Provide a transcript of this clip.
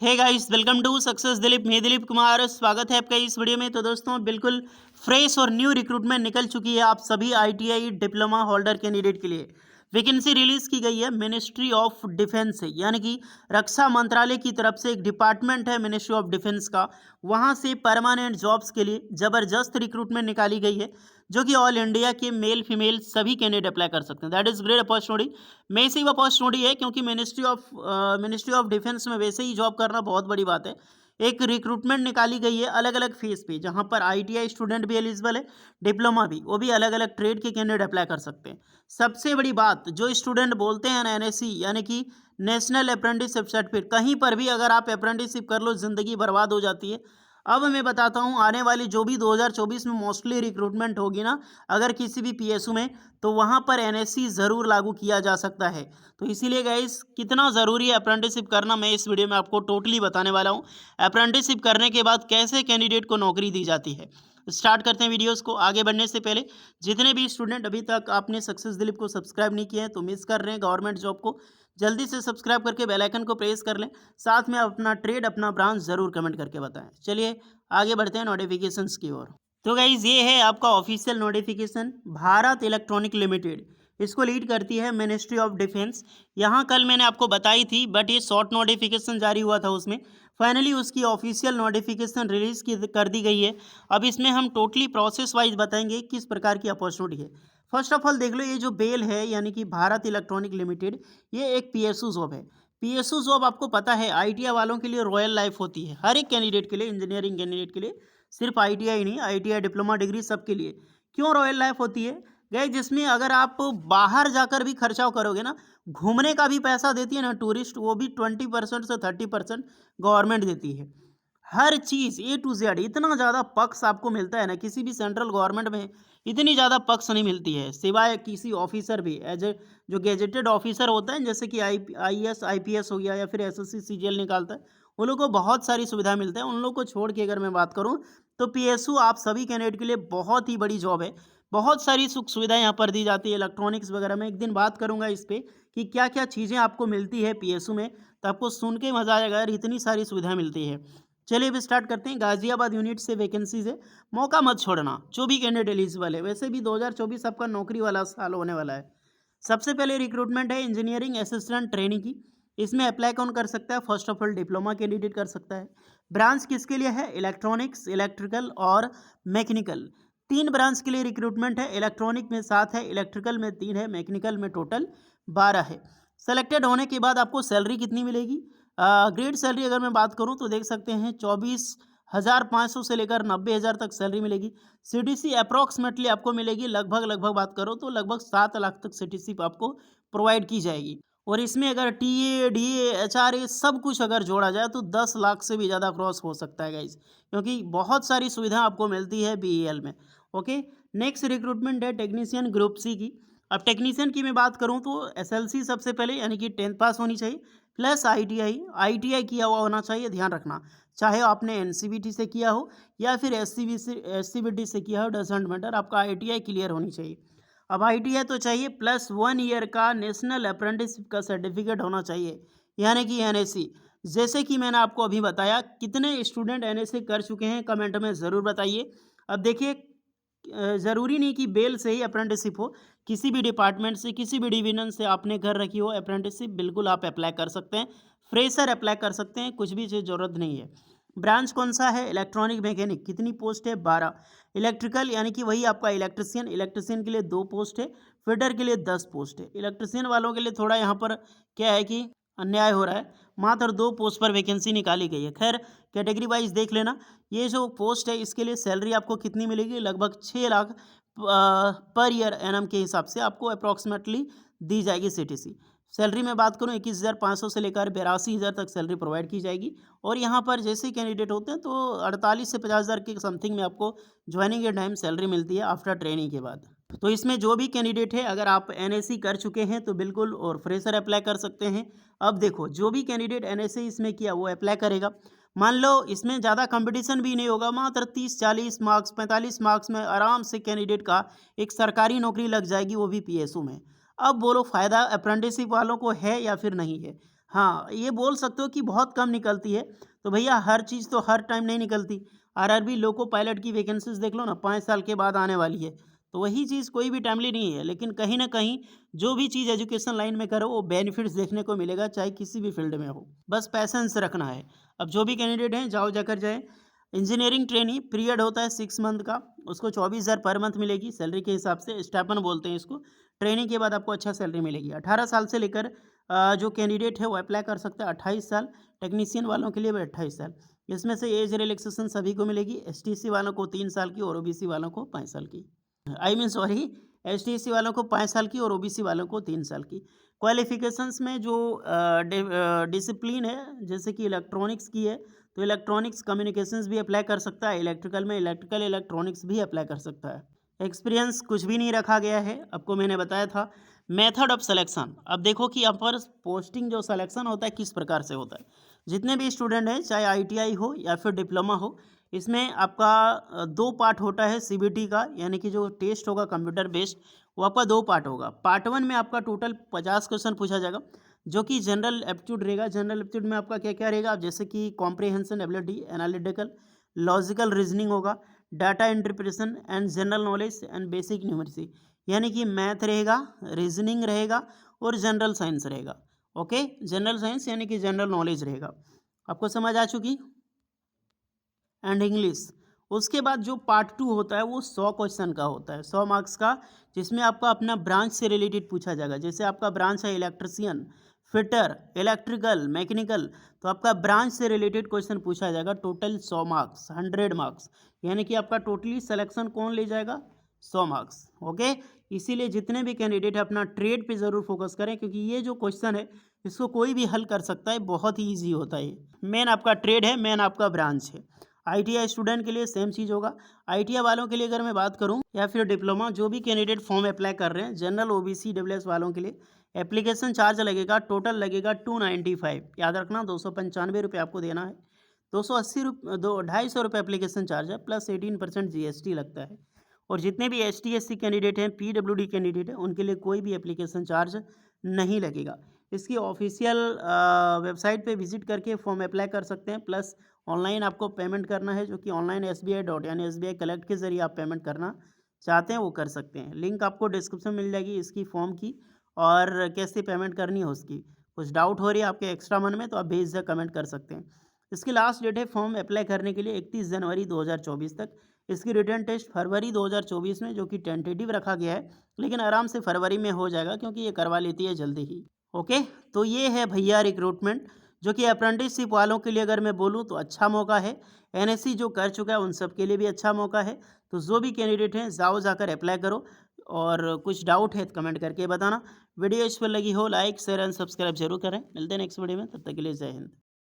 Hey guys, welcome to success Dilip. मैं दिलीप कुमार, स्वागत है आपका इस वीडियो में। तो दोस्तों, बिल्कुल फ्रेश और न्यू रिक्रूटमेंट निकल चुकी है आप सभी आईटीआई डिप्लोमा होल्डर कैंडिडेट के लिए। वैकेंसी रिलीज की गई है मिनिस्ट्री ऑफ डिफेंस से, यानी कि रक्षा मंत्रालय की तरफ से एक डिपार्टमेंट है मिनिस्ट्री ऑफ डिफेंस का। वहां से परमानेंट जॉब्स के लिए जबरदस्त रिक्रूटमेंट निकाली गई है, जो कि ऑल इंडिया के मेल फीमेल सभी कैंडिडेट अप्लाई कर सकते हैं। That is great opportunity. Massive opportunity है, क्योंकि मिनिस्ट्री ऑफ डिफेंस में वैसे ही जॉब करना बहुत बड़ी बात है। एक रिक्रूटमेंट निकाली गई है अलग अलग फेज पे, जहां पर आईटीआई स्टूडेंट भी एलिजिबल है, डिप्लोमा भी, वो भी अलग अलग ट्रेड के कैंडिडेट अप्लाई कर सकते हैं। सबसे बड़ी बात, जो स्टूडेंट बोलते हैं ना एनएससी यानी कि नेशनल अप्रेंटिसशिप सर्टिफिकेट, कहीं पर भी अगर आप अप्रेंटिसशिप कर लो जिंदगी बर्बाद हो जाती है। अब मैं बताता हूँ, आने वाली जो भी 2024 में मोस्टली रिक्रूटमेंट होगी ना, अगर किसी भी पीएसयू में, तो वहाँ पर एनएससी ज़रूर लागू किया जा सकता है। तो इसीलिए गाइस, कितना ज़रूरी है अप्रेंटिसशिप करना, मैं इस वीडियो में आपको टोटली बताने वाला हूँ। अप्रेंटिसशिप करने के बाद कैसे कैंडिडेट को नौकरी दी जाती है। स्टार्ट करते हैं वीडियोस को। आगे बढ़ने से पहले, जितने भी स्टूडेंट अभी तक आपने सक्सेस दिलीप को सब्सक्राइब नहीं किया है तो मिस कर रहे हैं गवर्नमेंट जॉब को, जल्दी से सब्सक्राइब करके बेल आइकन को प्रेस कर लें। साथ में अपना ट्रेड, अपना ब्रांच ज़रूर कमेंट करके बताएं। चलिए आगे बढ़ते हैं नोटिफिकेशंस की ओर। तो गाइज, ये है आपका official notification. Bharat electronic limited, इसको लीड करती है मिनिस्ट्री ऑफ डिफेंस। यहाँ कल मैंने आपको बताई थी, बट ये शॉर्ट नोटिफिकेशन जारी हुआ था, उसमें फाइनली उसकी ऑफिशियल नोटिफिकेशन रिलीज कर दी गई है। अब इसमें हम टोटली प्रोसेस वाइज बताएंगे किस प्रकार की अपॉर्चुनिटी है। फर्स्ट ऑफ ऑल देख लो, ये जो बेल है यानी कि भारत इलेक्ट्रॉनिक लिमिटेड, ये एक पीएसयू जॉब है। पीएसयू जॉब आपको पता है आईटीआई वालों के लिए रॉयल लाइफ होती है, हर एक कैंडिडेट के लिए, इंजीनियरिंग कैंडिडेट के लिए, सिर्फ आईटीआई नहीं, आईटीआई डिप्लोमा डिग्री सबके लिए। क्यों रॉयल लाइफ होती है गए, जिसमें अगर आप बाहर जाकर भी खर्चा करोगे ना, घूमने का भी पैसा देती है ना टूरिस्ट, वो भी 20% से 30% गवर्नमेंट देती है। हर चीज़ ए टू जेड, इतना ज़्यादा पक्ष आपको मिलता है ना, किसी भी सेंट्रल गवर्नमेंट में इतनी ज़्यादा पक्ष नहीं मिलती है, सिवाय किसी ऑफिसर भी एज ए जो गेजेटेड ऑफिसर होता है, जैसे कि आईएएस आईपीएस हो गया, या फिर एसएससी सीजीएल निकालता है, उन लोगों को बहुत सारी सुविधा मिलता है। उन लोगों को छोड़ के अगर मैं बात करूं, तो पीएसयू आप सभी कैंडिडेट के लिए बहुत ही बड़ी जॉब है। बहुत सारी सुख सुविधाएं यहाँ पर दी जाती है, इलेक्ट्रॉनिक्स वगैरह में। एक दिन बात करूंगा इस पे कि क्या क्या चीज़ें आपको मिलती है पीएसयू में, तो आपको सुन के मजा आएगा यार, इतनी सारी सुविधा मिलती है। चलिए अब स्टार्ट करते हैं। गाजियाबाद यूनिट से वैकेंसीज है, मौका मत छोड़ना, जो भी कैंडिडेट एलिजिबल है। वैसे भी 2024 आपका नौकरी वाला साल होने वाला है। सबसे पहले रिक्रूटमेंट है इंजीनियरिंग असिस्टेंट ट्रेनिंग की। इसमें अप्लाई कौन कर सकता है? First of all diploma candidate कर सकता है। ब्रांच किसके लिए है? इलेक्ट्रॉनिक्स, इलेक्ट्रिकल और मैकेनिकल। तीन ब्रांच के लिए रिक्रूटमेंट है। इलेक्ट्रॉनिक में 7 है, इलेक्ट्रिकल में 3 है, मैकेनिकल में टोटल 12 है। सेलेक्टेड होने के बाद आपको सैलरी कितनी मिलेगी? ग्रेड सैलरी अगर मैं बात करूं तो देख सकते हैं 24,500 से लेकर 90,000 तक सैलरी मिलेगी। सीटीसी अप्रॉक्सीमेटली आपको मिलेगी, लगभग लगभग बात करो तो लगभग 7 लाख तक सीटीसी आपको प्रोवाइड की जाएगी। और इसमें अगर टीए डीए एचआरए सब कुछ अगर जोड़ा जाए तो 10 लाख से भी ज़्यादा क्रॉस हो सकता है गाइज, क्योंकि बहुत सारी सुविधा आपको मिलती है बीईएल में। ओके, नेक्स्ट रिक्रूटमेंट है टेक्नीशियन ग्रुप सी की। अब टेक्नीशियन की मैं बात करूं तो एसएलसी सबसे पहले, यानी कि 10th पास होनी चाहिए, प्लस आईटीआई किया हुआ होना चाहिए। ध्यान रखना, चाहे आपने एनसीबीटी से किया हो या फिर एससीबीटी से किया हो, डजेंट मैटर, आपका आईटीआई क्लियर होनी चाहिए। अब आईटीआई तो चाहिए, प्लस 1 ईयर का नेशनल अप्रेंटिसशिप का सर्टिफिकेट होना चाहिए, यानी कि एनएससी। जैसे कि मैंने आपको अभी बताया, कितने स्टूडेंट एनएससी कर चुके हैं कमेंट में ज़रूर बताइए। अब देखिए, ज़रूरी नहीं कि बेल से ही अप्रेंटिसशिप हो, किसी भी डिपार्टमेंट से, किसी भी डिवीजन से आपने कर रखी हो अप्रेंटिसशिप, बिल्कुल आप अप्लाई कर सकते हैं। फ्रेशर अप्लाई कर सकते हैं, कुछ भी चीज़ ज़रूरत नहीं है। ब्रांच कौन सा है? Electronic mechanic. कितनी पोस्ट है? 12। इलेक्ट्रिकल यानी कि वही आपका इलेक्ट्रिशियन, इलेक्ट्रिशियन के लिए 2 पोस्ट है। फिटर के लिए 10 पोस्ट है। इलेक्ट्रिशियन वालों के लिए थोड़ा यहाँ पर क्या है कि अन्याय हो रहा है, मात्र 2 पोस्ट पर वैकेंसी निकाली गई है। खैर, कैटेगरी वाइज देख लेना। ये जो पोस्ट है इसके लिए सैलरी आपको कितनी मिलेगी? लगभग 6 लाख पर ईयर एनएम के हिसाब से आपको अप्रॉक्सीमेटली दी जाएगी सीटीसी। सैलरी में बात करूं 21,500 से लेकर 82,000 तक सैलरी प्रोवाइड की जाएगी। और यहाँ पर जैसे कैंडिडेट होते हैं तो 48 से 50,000 के समथिंग में आपको ज्वाइनिंग के टाइम सैलरी मिलती है आफ्टर ट्रेनिंग के बाद। तो इसमें जो भी कैंडिडेट है, अगर आप एनएससी कर चुके हैं तो बिल्कुल, और फ्रेशर अप्लाई कर सकते हैं। अब देखो, जो भी कैंडिडेट एनएससी इसमें किया वो अप्लाई करेगा। मान लो इसमें ज़्यादा कंपटीशन भी नहीं होगा, मात्र 30-40 मार्क्स, 45 मार्क्स में आराम से कैंडिडेट का एक सरकारी नौकरी लग जाएगी, वो भी पीएसयू में। अब बोलो, फ़ायदा अप्रेंटिसशिप वालों को है या फिर नहीं है? हाँ, ये बोल सकते हो कि बहुत कम निकलती है। तो भैया हर चीज़ तो हर टाइम नहीं निकलती। आरआरबी लोको पायलट की वैकेंसीज़ देख लो ना, 5 साल के बाद आने वाली है। तो वही चीज़ कोई भी टाइमली नहीं है, लेकिन कहीं न कहीं जो भी चीज़ एजुकेशन लाइन में करो वो बेनिफिट्स देखने को मिलेगा, चाहे किसी भी फील्ड में हो। बस पैशंस रखना है। अब जो भी कैंडिडेट हैं जाओ जाकर जाएँ। इंजीनियरिंग ट्रेनी पीरियड होता है 6 मंथ का, उसको 24,000 पर मंथ मिलेगी सैलरी के हिसाब से, स्टाइपेंड बोलते हैं इसको। ट्रेनिंग के बाद आपको अच्छा सैलरी मिलेगी। 18 साल से लेकर जो कैंडिडेट है वो अप्लाई कर सकता है 28 साल, टेक्नीशियन वालों के लिए भी 28 साल। इसमें से एज रिलैक्सेशन सभी को मिलेगी, एसटीसी वालों को 3 साल की और ओबीसी वालों को 5 साल की। आई मीन सॉरी, एसटीसी वालों को 5 साल की और ओबीसी वालों को 3 साल की। क्वालिफिकेशंस में जो डिसिप्लिन है, जैसे कि इलेक्ट्रॉनिक्स की है, तो इलेक्ट्रॉनिक्स कम्युनिकेशंस भी अप्लाई कर सकता है, इलेक्ट्रिकल में इलेक्ट्रिकल इलेक्ट्रॉनिक्स भी अप्लाई कर सकता है। एक्सपीरियंस कुछ भी नहीं रखा गया है, आपको मैंने बताया था। मेथड ऑफ सिलेक्शन, अब देखो कि यहाँ पर पोस्टिंग जो सिलेक्शन होता है किस प्रकार से होता है। जितने भी स्टूडेंट हैं, चाहे आईटीआई हो या फिर डिप्लोमा हो, इसमें आपका 2 पार्ट होता है सीबीटी का, यानी कि जो टेस्ट होगा कंप्यूटर बेस्ड, वो आपका 2 पार्ट होगा। पार्ट 1 में आपका टोटल 50 क्वेश्चन पूछा जाएगा, जो कि जनरल एप्टीट्यूड रहेगा। जनरल एप्टीट्यूड में आपका क्या-क्या रहेगा, जैसे कि comprehension ability, analytical, logical reasoning होगा, data interpretation and general knowledge and basic numeracy, यानी कि मैथ रहेगा, रीजनिंग रहेगा और जनरल साइंस रहेगा। ओके, जनरल साइंस यानी कि जनरल नॉलेज रहेगा। आपको समझ आ चुकी? And English. उसके बाद जो पार्ट 2 होता है वो 100 क्वेश्चन का होता है, 100 मार्क्स का, जिसमें आपका अपना ब्रांच से रिलेटेड पूछा जाएगा। जैसे आपका ब्रांच है इलेक्ट्रिशियन, फिटर, इलेक्ट्रिकल, मैकेनिकल, तो आपका ब्रांच से रिलेटेड क्वेश्चन पूछा जाएगा। टोटल 100 मार्क्स, 100 मार्क्स, यानी कि आपका टोटली सिलेक्शन कौन ले जाएगा? 100 मार्क्स। ओके, इसीलिए जितने भी कैंडिडेट है अपना ट्रेड पे ज़रूर फोकस करें, क्योंकि ये जो क्वेश्चन है इसको कोई भी हल कर सकता है, बहुत ही ईजी होता है। मेन आपका ट्रेड है, मेन आपका ब्रांच है। आईटीआई स्टूडेंट के लिए सेम चीज़ होगा। आईटीआई वालों के लिए अगर मैं बात करूं, या फिर डिप्लोमा, जो भी कैंडिडेट फॉर्म अप्लाई कर रहे हैं, जनरल ओबीसी डब्ल्यूएस वालों के लिए एप्लीकेशन चार्ज लगेगा, टोटल लगेगा 295। याद रखना, 295 रुपये आपको देना है। 280 रुपये, 250 एप्लीकेशन चार्ज है, प्लस 18% जीएसटी लगता है। और जितने भी एसटी एससी कैंडिडेट हैं, पीडब्ल्यूडी कैंडिडेट हैं, उनके लिए कोई भी एप्लीकेशन चार्ज नहीं लगेगा। इसकी ऑफिशियल वेबसाइट पे विजिट करके फॉर्म अप्लाई कर सकते हैं, प्लस ऑनलाइन आपको पेमेंट करना है, जो कि ऑनलाइन SBI डॉट यानी SBI कलेक्ट के ज़रिए आप पेमेंट करना चाहते हैं वो कर सकते हैं। लिंक आपको डिस्क्रिप्शन मिल जाएगी इसकी फॉर्म की, और कैसे पेमेंट करनी है उसकी। कुछ डाउट हो रही है आपके एक्स्ट्रा मन में, तो आप बेझिझक कमेंट कर सकते हैं। इसकी लास्ट डेट है फॉर्म अप्लाई करने के लिए 31 जनवरी 2024 तक। इसकी रिटर्न टेस्ट फरवरी 2024 में, जो कि टेंटेटिव रखा गया है, लेकिन आराम से फरवरी में हो जाएगा, क्योंकि ये करवा लेती है जल्दी ही। ओके, तो ये है भैया रिक्रूटमेंट, जो कि अप्रेंटिसशिप वालों के लिए अगर मैं बोलूँ तो अच्छा मौका है। एनएससी जो कर चुका है उन सब के लिए भी अच्छा मौका है। तो जो भी कैंडिडेट हैं जाओ जाकर अप्लाई करो, और कुछ डाउट है तो कमेंट करके बताना। वीडियो इस पर लगी हो लाइक शेयर एंड सब्सक्राइब जरूर करें। मिलते हैं नेक्स्ट वीडियो में, तब तक के लिए जय हिंद।